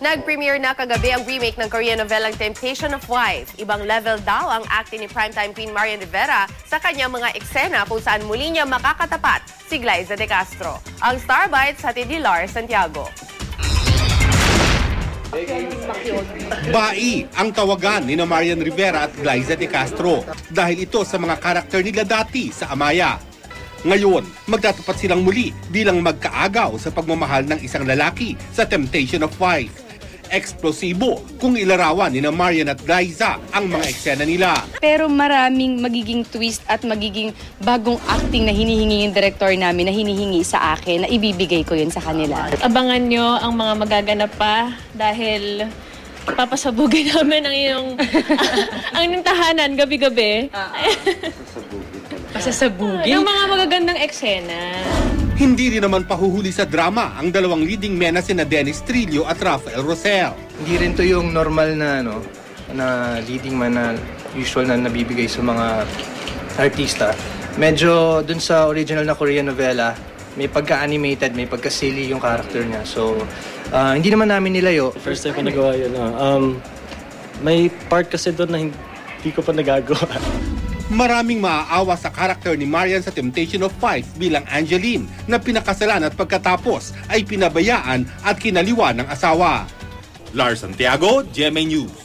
Nag-premiere na kagabi ang remake ng Korean novelang Temptation of Wife. Ibang level daw ang acting ni primetime queen Marian Rivera sa kanyang mga eksena kung saan muli niya makakatapat si Glyza De Castro. Ang Star Bites hatid ni Lars Santiago. Bai ang tawagan ni Marian Rivera at Glyza De Castro dahil ito sa mga karakter nila dati sa Amaya. Ngayon, magtatapat silang muli bilang magkaagaw sa pagmamahal ng isang lalaki sa Temptation of Wife. Eksplosibo kung ilarawan ni Marian at Glyza ang mga eksena nila. Pero maraming magiging twist at magiging bagong acting na hinihingi yung director namin, na hinihingi sa akin, na ibibigay ko yun sa kanila. Abangan nyo ang mga magaganap pa dahil papasabugin namin ang iyong ang inyong tahanan gabi-gabi. Pasasabugin? Yung mga magagandang eksena. Hindi rin naman pahuhuli sa drama ang dalawang leading men na sina Dennis Trillo at Rafael Rosel. Hindi rin to yung normal na na leading man na usual na nabibigay sa mga artista. Medyo dun sa original na Korean novela, may pagka-animated, may pagka-silly yung character niya. So, hindi naman namin nilayo. First time ko nagawa yun. May part kasi doon na hindi ko pa nagagawa. Maraming maaawa sa karakter ni Marian sa Temptation of Wife bilang Angeline na pinakasalan at pagkatapos ay pinabayaan at kinaliwa ng asawa. Lars Santiago, GMA News.